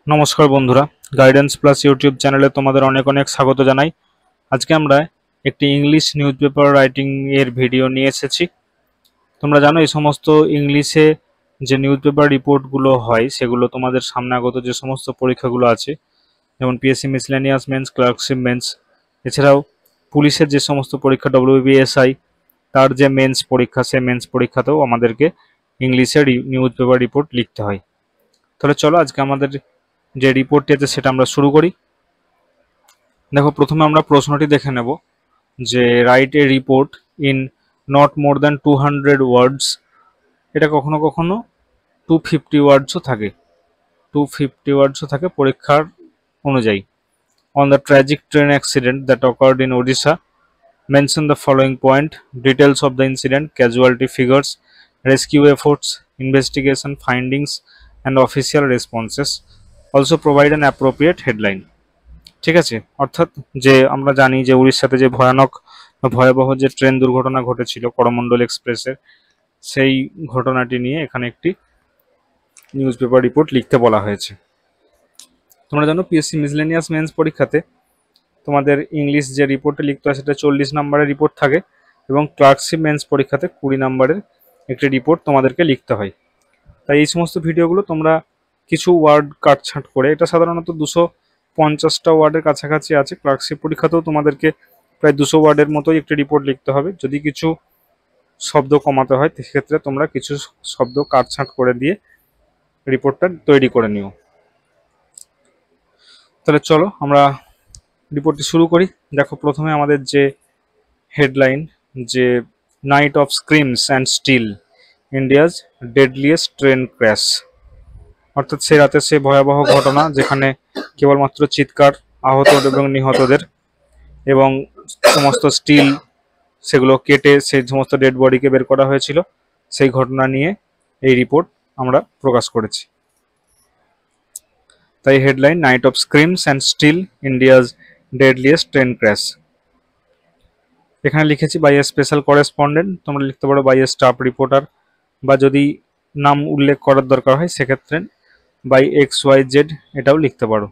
নমস্কার বন্ধুরা, guidance plus YouTube চ্যানেলে তোমাদের অনেক অনেক স্বাগত জানাই। আজকে আমরা একটি ইংলিশ নিউজ পেপার রাইটিং এর ভিডিও নিয়ে এসেছি। তোমরা জানো এই সমস্ত ইংলিশে যে নিউজ পেপার রিপোর্টগুলো হয় সেগুলো তোমাদের সামনে আগত যে সমস্ত পরীক্ষাগুলো আছে, যেমন PSC miscellaneous men's, clerkship men's, এছাড়াও পুলিশের যে সমস্ত পরীক্ষা ডব্লিউবিএসআই তার যে মেন্স পরীক্ষা, সে মেন্স পরীক্ষাতেও আমাদেরকে ইংলিশের নিউজ পেপার রিপোর্ট লিখতে হয়। তাহলে চলো আজকে আমাদের যে রিপোর্টটি আছে সেটা আমরা শুরু করি। দেখো, প্রথমে আমরা প্রশ্নটি দেখে নেব যে write a report in not more than 200 ওয়ার্ডস। এটা কখনো কখনো 250 ওয়ার্ডসও থাকে, 250 ওয়ার্ডসও থাকে পরীক্ষার অনুযায়ী। On the tragic train accident that occurred in Odisha, mention the following point: details of the incident, casualty figures, rescue efforts, investigation findings and official responses. Also provide an appropriate headline. ঠিক আছে, অর্থাৎ যে আমরা জানি যে উড়িষ্যাতে যে ভয়ানক ভয়াবহ যে ট্রেন দুর্ঘটনা ঘটেছিল করমণ্ডল এক্সপ্রেসের, সেই ঘটনাটি নিয়ে এখানে একটি নিউজ পেপার রিপোর্ট লিখতে বলা হয়েছে। তোমরা জানো পিএসসি মিসলেনিয়াস মেন্স পরীক্ষাতে তোমাদের ইংলিশ যে রিপোর্টে লিখতে হয় সেটা 40 নম্বরের রিপোর্ট থাকে, এবং ক্লার্কশিপ মেন্স পরীক্ষাতে 20 নম্বরের একটি রিপোর্ট তোমাদেরকে লিখতে হয়। তাই এই সমস্ত ভিডিওগুলো তোমরা কিছু ওয়ার্ড কাটছাঁট করে, এটা সাধারণত 250টা ওয়ার্ডের কাছাকাছি আছে। ক্লার্কশিপ পরীক্ষাতেও তোমাদেরকে প্রায় 200 ওয়ার্ডের মতোই একটি রিপোর্ট লিখতে হবে। যদি কিছু শব্দ কমাতে হয় সেক্ষেত্রে তোমরা কিছু শব্দ কাটছাঁট করে দিয়ে রিপোর্টটা তৈরি করে নিও। তাহলে চলো আমরা রিপোর্টটি শুরু করি। দেখো, প্রথমে আমাদের যে হেডলাইন, যে night of screams and steel, India's deadliest train crash. অর্থাৎ সে রাতে সে ভয়াবহ ঘটনা যেখানে কেবলমাত্র চিৎকার আহত এবং নিহতদের, এবং সমস্ত স্টিল সেগুলো কেটে সেই সমস্ত ডেড বডিকে বের করা হয়েছিল, সেই ঘটনা নিয়ে এই রিপোর্ট আমরা প্রকাশ করেছি। তাই headline night of screams and steel, India's deadliest train crash. এখানে লিখেছি বাই এ স্পেশাল করেসপন্ডেন্ট, তোমরা লিখতে পারো বাই এ স্টাফ রিপোর্টার, বা যদি নাম উল্লেখ করার দরকার হয় সেক্ষেত্রে বাই XYZ এটাও লিখতে পারো।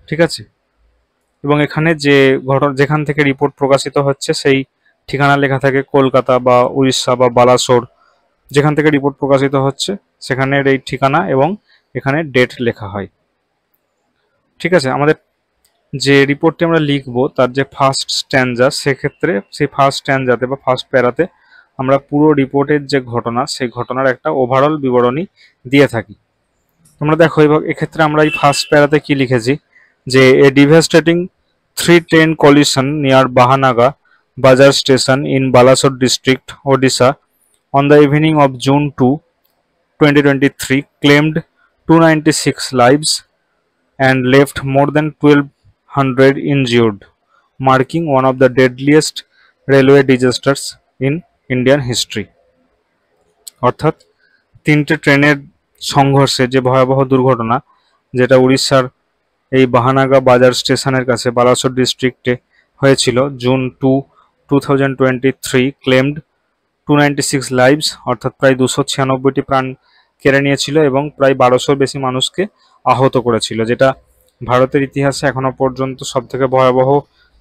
ঠিক আছে, এবং এখানে যে যেখান থেকে রিপোর্ট প্রকাশিত হচ্ছে সেই ঠিকানা লেখা থাকে কলকাতা বা উড়িষ্যা বা বালাসোর, যেখান থেকে রিপোর্ট প্রকাশিত হচ্ছে সেখানের এই ঠিকানা এবং এখানে ডেট লেখা হয়। ঠিক আছে, আমাদের যে রিপোর্টটি আমরা লিখবো তার যে ফার্স্ট স্ট্যান্জা, সেক্ষেত্রে সেই ফার্স্ট স্ট্যান্জাতে বা ফার্স্ট প্যারাতে আমরা পুরো রিপোর্টের যে ঘটনা সেই ঘটনার একটা ওভারঅল বিবরণী দিয়ে থাকি। তোমরা দেখো এক্ষেত্রে আমরা এই ফার্স্ট প্যারাতে কি লিখেছি, যে a devastating 3 train collision near Bahanaga Bazar station in Balasore district, Odisha, on the evening of June 2, 2023 claimed 296 lives and left more than 1200 injured, marking one of the deadliest railway disasters in Indian history. অর্থাৎ 3টে ট্রেনের সংঘর্ষে যে ভয়াবহ দুর্ঘটনা, যেটা উড়িষ্যার এই বাহানাগা বাজার স্টেশনের কাছে বালাসোর ডিস্ট্রিক্টে হয়েছিল জুন 2, 2023, ক্লেমড 296 লাইভস, অর্থাৎ প্রায় 296টি প্রাণ কেড়ে নিয়েছিল এবং প্রায় 1200 বেশি মানুষকে আহত করেছিল, যেটা ভারতের ইতিহাসে এখনো পর্যন্ত সবথেকে ভয়াবহ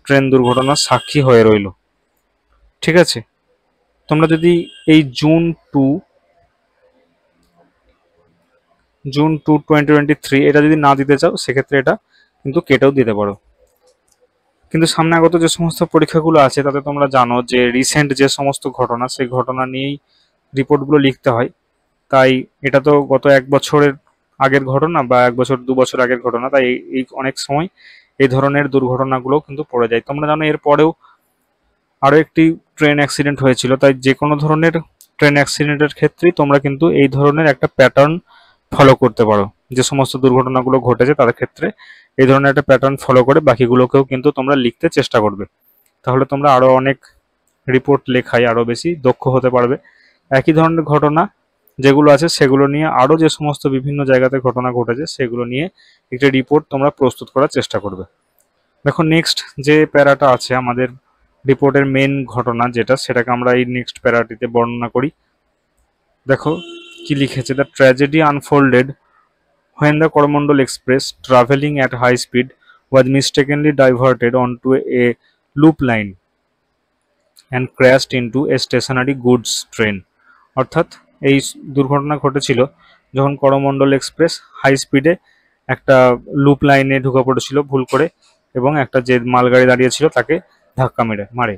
ট্রেন দুর্ঘটনার সাক্ষী হয়ে রইল। ঠিক আছে, তোমরা যদি এই জুন 2, 2023 এটা যদি না দিতে চাও সেক্ষেত্রে এটা কিন্তু কেটেও দিতে পারো। কিন্তু সামনে আগত যে সমস্ত পরীক্ষাগুলো আছে তাতে তোমরা জানো যে রিসেন্ট যে সমস্ত ঘটনা সেই ঘটনা নিয়েই রিপোর্টগুলো লিখতে হয়। তাই এটা তো গত 1 বছরের আগের ঘটনা বা 1 বছর 2 বছর আগের ঘটনা, তাই এই অনেক সময় এই ধরনের দুর্ঘটনাগুলো কিন্তু পড়ে যায়। তোমরা জানো এর পরেও আরও একটি ট্রেন অ্যাক্সিডেন্ট হয়েছিল, তাই যে কোনো ধরনের ট্রেন অ্যাক্সিডেন্টের ক্ষেত্রেই তোমরা কিন্তু এই ধরনের একটা প্যাটার্ন ফলো করতে পারো। যে সমস্ত দুর্ঘটনাগুলো ঘটেছে তার ক্ষেত্রে এই ধরনের একটা প্যাটার্ন ফলো করে বাকিগুলোকেও কিন্তু তোমরা লিখতে চেষ্টা করবে, তাহলে তোমরা আরও অনেক রিপোর্ট লেখায় আরও বেশি দক্ষ হতে পারবে। একই ধরনের ঘটনা যেগুলো আছে সেগুলো নিয়ে আরও যে সমস্ত বিভিন্ন জায়গাতে ঘটনা ঘটেছে সেগুলো নিয়ে একটি রিপোর্ট তোমরা প্রস্তুত করার চেষ্টা করবে। দেখো, নেক্সট যে প্যারাটা আছে আমাদের রিপোর্টের মেন ঘটনা যেটা, সেটাকে আমরা এই নেক্সট প্যারাটিতে বর্ণনা করি। দেখো কি লিখেছে, the tragedy unfolded when the Coromandel Express, traveling at high speed, was mistakenly diverted onto a loop line and crashed into a stationary goods train. অর্থাৎ এই দুর্ঘটনা ঘটেছিল যখন করমণ্ডল এক্সপ্রেস হাই স্পিডে একটা লুপ লাইনে ঢুকে পড়েছিল ভুল করে এবং একটা যে মালগাড়ি দাঁড়িয়ে ছিল তাকে ধাক্কা মারে।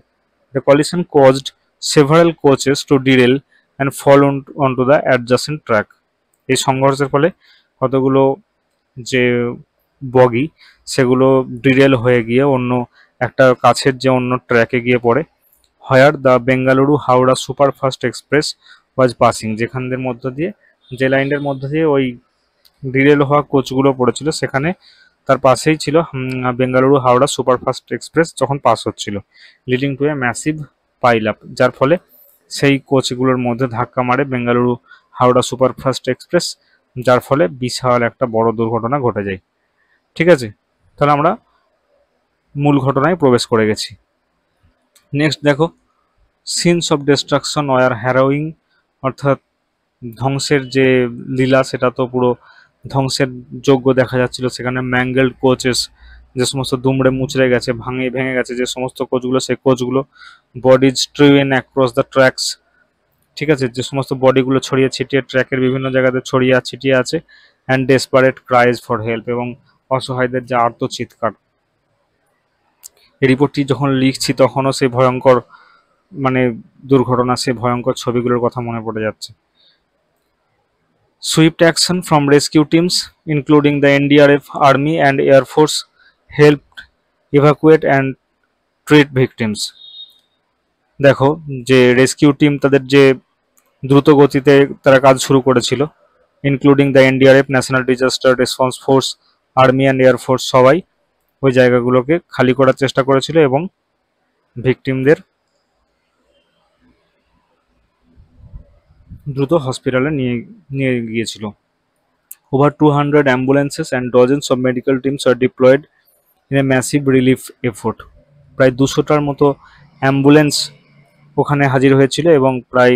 The collision caused several coaches to derail and fall onto the adjacent track. এই সংঘর্ষের ফলে কতগুলো যে বগি সেগুলো ডিরেল হয়ে গিয়ে অন্য একটা কাছের যে অন্য ট্র্যাকে গিয়ে পড়ে। Where the Bengaluru Howrah superfast express was passing, যেখানদের মধ্য দিয়ে যে লাইনের মধ্য দিয়ে ওই ডিরেল হওয়া কোচগুলো পড়েছিল সেখানে তার পাশেই ছিল বেঙ্গালুরু হাওড়া সুপারফাস্ট এক্সপ্রেস যখন পাস হচ্ছিল, leading to a massive pile up, যার ফলে সেই কোচগুলোর মধ্যে ধাক্কা মারে বেঙ্গালুরু হাওড়া সুপারফাস্ট এক্সপ্রেস, যার ফলে বিশাল একটা বড় দুর্ঘটনা ঘটে যায়। ঠিক আছে, তাহলে আমরা মূল ঘটনায় প্রবেশ করে গেছি। নেক্সট দেখো, সিনস অফ ডিস্ট্রাকশন ওয়ার হ্যারোয়িং, অর্থাৎ ধ্বংসের যে লীলা সেটা তো পুরো ধ্বংসের যোগ্য দেখা যাচ্ছিল। সেখানে ম্যাঙ্গেলড কোচেস, যে সমস্ত দুমড়ে মুচড়ে গেছে ভেঙে গেছে যে সমস্ত কোচগুলো, সেই কোচগুলো বডিজ স্ট্রিউন অ্যাক্রস দ্য ট্র্যাকস, ঠিক আছে, যে সমস্ত বডিগুলো ছড়িয়ে ছিটিয়ে ট্র্যাকের বিভিন্ন জায়গাতে ছড়িয়ে ছিটিয়ে আছে। And desperate cries for help, এবং অসহায়দের যে আর্তচিৎকার। এই রিপোর্টটি যখন লিখছি তখনও সেই ভয়ঙ্কর মানে দুর্ঘটনা, সেই ভয়ঙ্কর ছবিগুলোর কথা মনে পড়ে যাচ্ছে। Swift action from rescue teams, including the NDRF, Army and Air Force, helped evacuate and treat victims. দেখো যে রেস্কিউ টিম তাদের যে দ্রুত গতিতে তারা কাজ শুরু করেছিল, including the NDRF, national disaster response force, army and air force, সবাই ওই জায়গাগুলোকে খালি করার চেষ্টা করেছিল এবং ভিকটিমদের দ্রুত হসপিটালে নিয়ে গিয়েছিল। Over 200 ambulances and dozens of medical teams are deployed in a massive relief effort. প্রায় 200টার মতো অ্যাম্বুলেন্স ওখানে হাজির হয়েছিল এবং প্রায়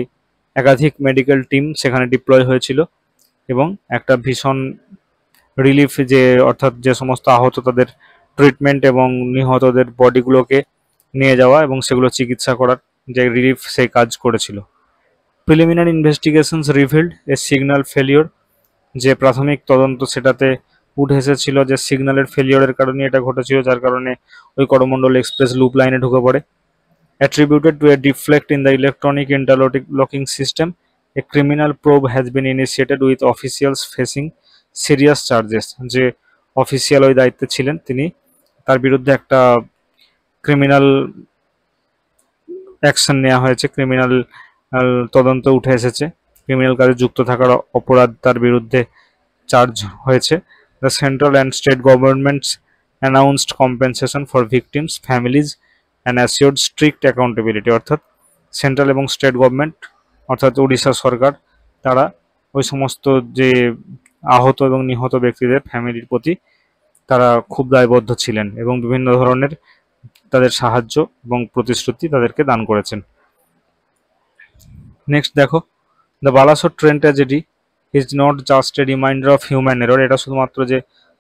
একাধিক মেডিকেল টিম সেখানে ডিপ্লয় হয়েছিল এবং একটা ভীষণ রিলিফ, যে অর্থাৎ যে সমস্ত আহত তাদের ট্রিটমেন্ট এবং নিহতদের বডিগুলোকে নিয়ে যাওয়া এবং সেগুলো চিকিৎসা করার যে রিলিফ, সেই কাজ করেছিল। প্রিলিমিনারি ইনভেস্টিগেশনস রিভিলড এ সিগন্যাল ফেলিওর, যে প্রাথমিক তদন্ত সেটাতে উঠে এসেছিল যে সিগন্যালের ফেলিওরের কারণে এটা ঘটেছিল, যার কারণে ওই করমণ্ডল এক্সপ্রেস লুপ লাইনে ঢুকে পড়ে। Attributed two A deflect in the electronic interlocking system, a criminal probe has been initiated with officials facing serious charges, যে অফিসিয়াল ওই দায়িত্বে ছিলেন তিনি, তার বিরুদ্ধে একটা ক্রিমিনাল অ্যাকশন নেওয়া হয়েছে, ক্রিমিনাল তদন্ত উঠে এসেছে, ক্রিমিনাল কাজে যুক্ত থাকার অপরাধ তার বিরুদ্ধে চার্জ হয়েছে। The central and state governments announced compensation for victims families and assured strict accountability, অর্থাৎ সেন্ট্রাল এবং স্টেট গভর্নমেন্ট অর্থাৎ উড়িষ্যা সরকার তারা ওই সমস্ত যে আহত এবং নিহত ব্যক্তিদের ফ্যামিলির প্রতি তারা খুব দায়বদ্ধ ছিলেন এবং বিভিন্ন ধরনের তাদের সাহায্য এবং প্রতিশ্রুতি তাদেরকে দান করেছেন। নেক্সট দেখো, the Balasore train tragedy is not just a reminder of human error, এটা শুধুমাত্র যে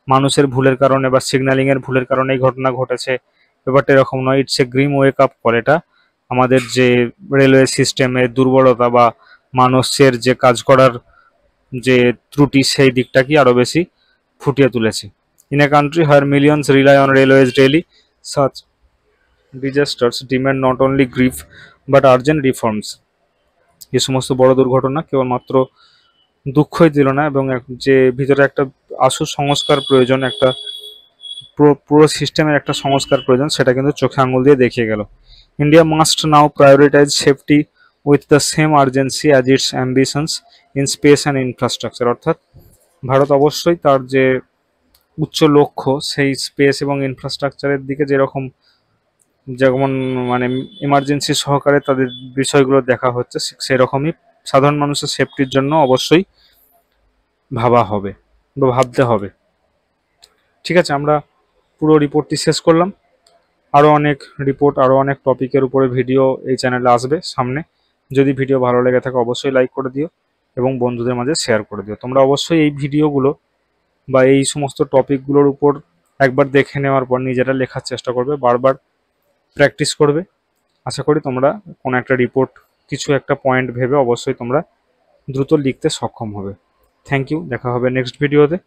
মানুষের ভুলের কারণে বা সিগন্যালিংয়ের ভুলের কারণে এই ঘটনা ঘটেছে ব্যাপারটা এরকম নয়। It's a Grimm wake up call, এটা আমাদের যে রেলওয়ে সিস্টেমের দুর্বলতা বা মানুষের যে কাজ করার যে ত্রুটি সেই দিকটাকে আরও বেশি ফুটিয়ে তুলেছে। In a country where millions rely on railways daily, such disasters demand not only grief but urgent reforms. এই সমস্ত বড় দুর্ঘটনা কেবলমাত্র দুঃখই দিল না এবং যে ভিতরে একটা আশু সংস্কার প্রয়োজন, একটা পুরো সিস্টেমের একটা সংস্কার প্রয়োজন, সেটা কিন্তু চোখে আঙুল দিয়ে দেখিয়ে গেল। India must now prioritise safety with the same urgency as it's ambitions in space and infrastructure, অর্থাৎ ভারত অবশ্যই তার যে উচ্চ লক্ষ্য সেই স্পেস এবং ইনফ্রাস্ট্রাকচারের দিকে যেরকম মানে ইমার্জেন্সি সহকারে তাদের বিষয়গুলো দেখা হচ্ছে, সেরকমই সাধারণ মানুষের সেফটির জন্য অবশ্যই ভাবা হবে বা ভাবতে হবে। ঠিক আছে, আমরা পুরো রিপোর্টটি শেষ করলাম। আরও অনেক রিপোর্ট, আরও অনেক টপিকের উপরে ভিডিও এই চ্যানেলে আসবে সামনে। যদি ভিডিও ভালো লেগে থাকে অবশ্যই লাইক করে দিও এবং বন্ধুদের মাঝে শেয়ার করে দিও। তোমরা অবশ্যই এই ভিডিওগুলো বা এই সমস্ত টপিকগুলোর উপর একবার দেখে নেওয়ার পর নিজেরা লেখার চেষ্টা করবে, বারবার প্র্যাকটিস করবে। আশা করি তোমরা কোনো একটা রিপোর্ট, কিছু একটা পয়েন্ট ভেবে অবশ্যই তোমরা দ্রুত লিখতে সক্ষম হবে। থ্যাংক ইউ, দেখা হবে নেক্সট ভিডিওতে।